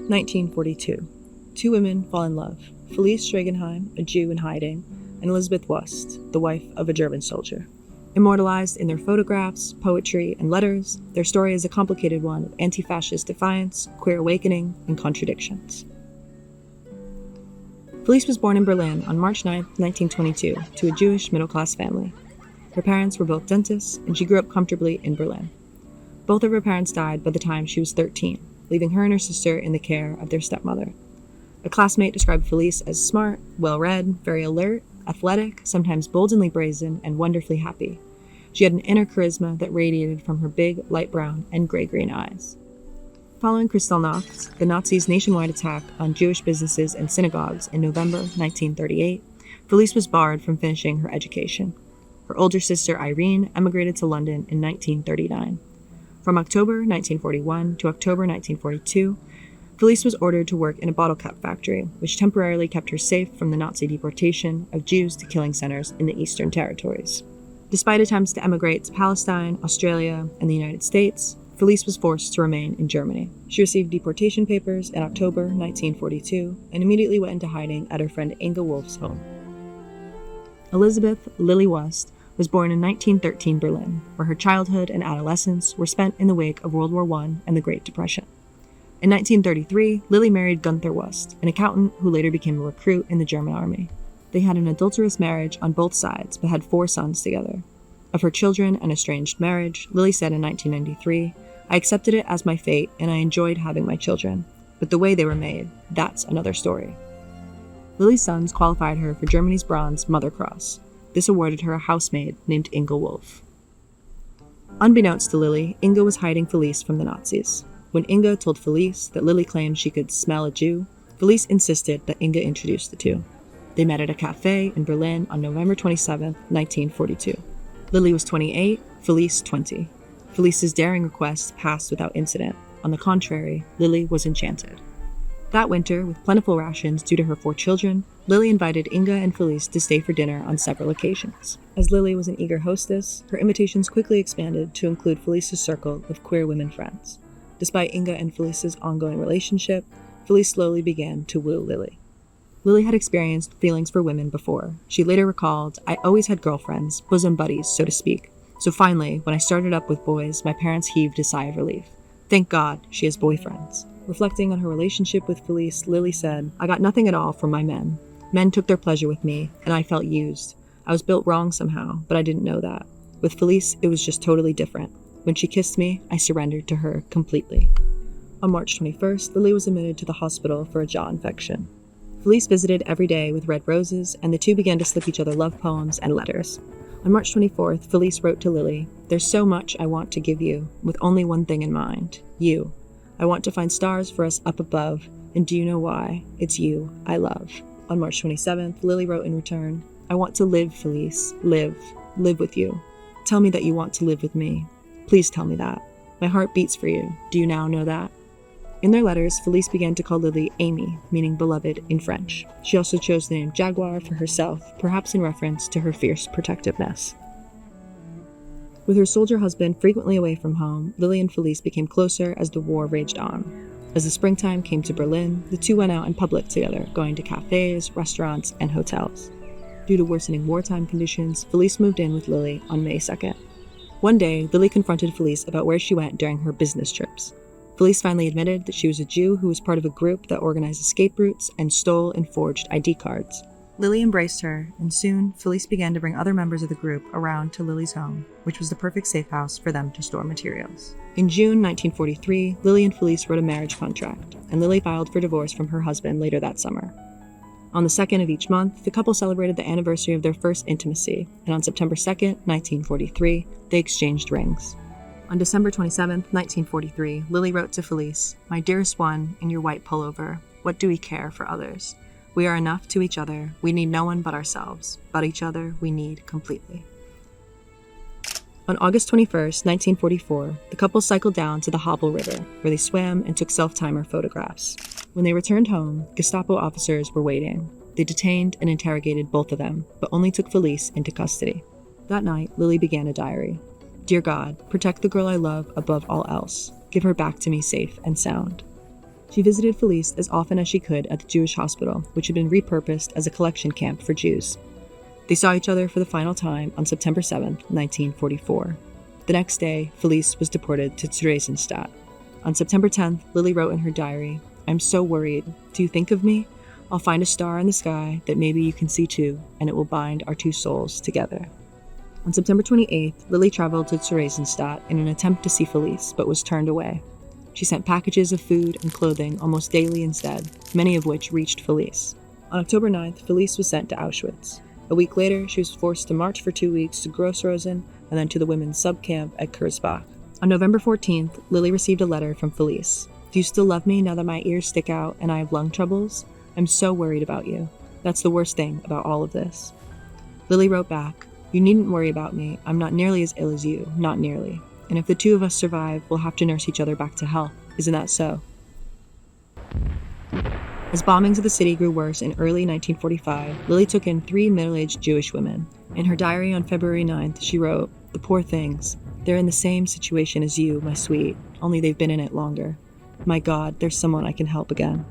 1942. Two women fall in love. Felice Schragenheim, a Jew in hiding, and Elisabeth Wust, the wife of a German soldier. Immortalized in their photographs, poetry, and letters, their story is a complicated one of anti-fascist defiance, queer awakening, and contradictions. Felice was born in Berlin on March 9, 1922, to a Jewish middle-class family. Her parents were both dentists, and she grew up comfortably in Berlin. Both of her parents died by the time she was 13, leaving her and her sister in the care of their stepmother. A classmate described Felice as smart, well-read, very alert, athletic, sometimes boldly brazen, and wonderfully happy. She had an inner charisma that radiated from her big, light brown and gray-green eyes. Following Kristallnacht, the Nazis' nationwide attack on Jewish businesses and synagogues in November 1938, Felice was barred from finishing her education. Her older sister Irene emigrated to London in 1939. From October 1941 to October 1942, Felice was ordered to work in a bottle cap factory, which temporarily kept her safe from the Nazi deportation of Jews to killing centers in the Eastern Territories. Despite attempts to emigrate to Palestine, Australia, and the United States, Felice was forced to remain in Germany. She received deportation papers in October 1942 and immediately went into hiding at her friend Inga Wolf's home. Elisabeth Lily Wust was born in 1913 Berlin, where her childhood and adolescence were spent in the wake of World War I and the Great Depression. In 1933, Lily married Gunther Wust, an accountant who later became a recruit in the German army. They had an adulterous marriage on both sides, but had 4 sons together. Of her children and estranged marriage, Lily said in 1993, "I accepted it as my fate, and I enjoyed having my children. But the way they were made, that's another story." Lily's sons qualified her for Germany's Bronze Mother Cross. This awarded her a housemaid named Inga Wolf. Unbeknownst to Lily, Inga was hiding Felice from the Nazis. When Inga told Felice that Lily claimed she could smell a Jew, Felice insisted that Inga introduce the two. They met at a cafe in Berlin on November 27, 1942. Lily was 28, Felice 20. Felice's daring request passed without incident. On the contrary, Lily was enchanted. That winter, with plentiful rations due to her 4 children, Lily invited Inga and Felice to stay for dinner on several occasions. As Lily was an eager hostess, her invitations quickly expanded to include Felice's circle of queer women friends. Despite Inga and Felice's ongoing relationship, Felice slowly began to woo Lily. Lily had experienced feelings for women before. She later recalled, "I always had girlfriends, bosom buddies, so to speak. So finally, when I started up with boys, my parents heaved a sigh of relief. Thank God she has boyfriends." Reflecting on her relationship with Felice, Lily said, "I got nothing at all from my men. Men took their pleasure with me, and I felt used. I was built wrong somehow, but I didn't know that. With Felice, it was just totally different. When she kissed me, I surrendered to her completely." On March 21st, Lily was admitted to the hospital for a jaw infection. Felice visited every day with red roses, and the two began to slip each other love poems and letters. On March 24th, Felice wrote to Lily, "There's so much I want to give you, with only one thing in mind, you. I want to find stars for us up above, and do you know why? It's you I love." On March 27th, Lily wrote in return, "I want to live, Felice, live with you. Tell me that you want to live with me. Please tell me that. My heart beats for you. Do you now know that?" In their letters, Felice began to call Lily Amy, meaning beloved in French. She also chose the name Jaguar for herself, perhaps in reference to her fierce protectiveness. With her soldier husband frequently away from home, Lily and Felice became closer as the war raged on. As the springtime came to Berlin, the two went out in public together, going to cafes, restaurants, and hotels. Due to worsening wartime conditions, Felice moved in with Lily on May 2nd. One day, Lily confronted Felice about where she went during her business trips. Felice finally admitted that she was a Jew who was part of a group that organized escape routes and stole and forged ID cards. Lily embraced her, and soon, Felice began to bring other members of the group around to Lily's home, which was the perfect safe house for them to store materials. In June 1943, Lily and Felice wrote a marriage contract, and Lily filed for divorce from her husband later that summer. On the 2nd of each month, the couple celebrated the anniversary of their first intimacy, and on September 2nd, 1943, they exchanged rings. On December 27, 1943, Lily wrote to Felice, "My dearest one, in your white pullover, what do we care for others? We are enough to each other. We need no one but ourselves, but each other we need completely." On August 21st, 1944, the couple cycled down to the Havel River, where they swam and took self-timer photographs. When they returned home, Gestapo officers were waiting. They detained and interrogated both of them, but only took Felice into custody. That night, Lily began a diary. "Dear God, protect the girl I love above all else. Give her back to me safe and sound." She visited Felice as often as she could at the Jewish hospital, which had been repurposed as a collection camp for Jews. They saw each other for the final time on September 7, 1944. The next day, Felice was deported to Theresienstadt. On September 10th, Lily wrote in her diary, "I'm so worried. Do you think of me? I'll find a star in the sky that maybe you can see too, and it will bind our two souls together." On September 28th, Lily traveled to Theresienstadt in an attempt to see Felice, but was turned away. She sent packages of food and clothing almost daily instead, many of which reached Felice. On October 9th, Felice was sent to Auschwitz. A week later, she was forced to march for 2 weeks to Gross-Rosen and then to the women's subcamp at Kurzbach. On November 14th, Lily received a letter from Felice. "Do you still love me now that my ears stick out and I have lung troubles? I'm so worried about you. That's the worst thing about all of this." Lily wrote back, "You needn't worry about me. I'm not nearly as ill as you, not nearly. And if the two of us survive, we'll have to nurse each other back to health. Isn't that so?" As bombings of the city grew worse in early 1945, Lily took in 3 middle-aged Jewish women. In her diary on February 9th, she wrote, "The poor things. They're in the same situation as you, my sweet, only they've been in it longer. My God, there's someone I can help again."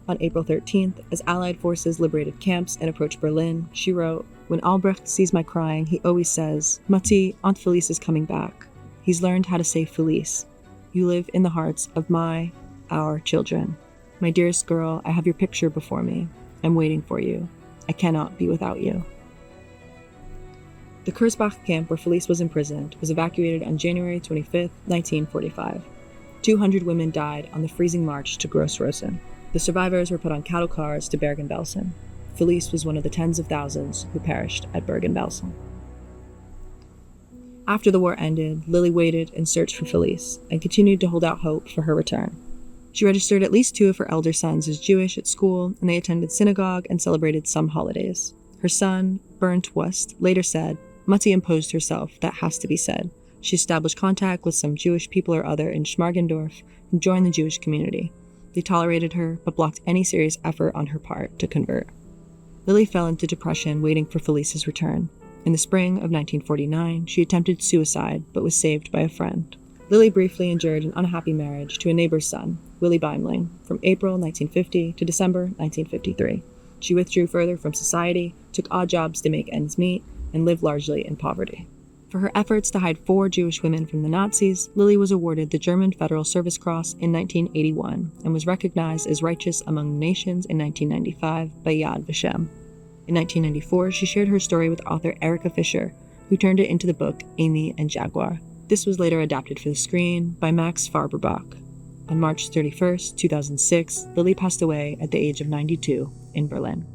On April 13th, as Allied forces liberated camps and approached Berlin, she wrote, "When Albrecht sees my crying, he always says, 'Mati, Aunt Felice is coming back.' He's learned how to say Felice. You live in the hearts of our children. My dearest girl, I have your picture before me. I'm waiting for you. I cannot be without you." The Kurzbach camp where Felice was imprisoned was evacuated on January 25, 1945. 200 women died on the freezing march to Gross-Rosen. The survivors were put on cattle cars to Bergen-Belsen. Felice was one of the tens of thousands who perished at Bergen-Belsen. After the war ended, Lily waited and searched for Felice and continued to hold out hope for her return. She registered at least 2 of her elder sons as Jewish at school, and they attended synagogue and celebrated some holidays. Her son, Bernd Wust, later said, "Mati imposed herself, that has to be said. She established contact with some Jewish people or other in Schmargendorf and joined the Jewish community. They tolerated her, but blocked any serious effort on her part to convert." Lily fell into depression waiting for Felice's return. In the spring of 1949, she attempted suicide, but was saved by a friend. Lily briefly endured an unhappy marriage to a neighbor's son, Willy Beimling, from April 1950 to December 1953. She withdrew further from society, took odd jobs to make ends meet, and lived largely in poverty. For her efforts to hide 4 Jewish women from the Nazis, Lily was awarded the German Federal Service Cross in 1981 and was recognized as righteous among the nations in 1995 by Yad Vashem. In 1994, she shared her story with author Erica Fisher, who turned it into the book Amy and Jaguar. This was later adapted for the screen by Max Faberbach. On March 31, 2006, Lily passed away at the age of 92 in Berlin.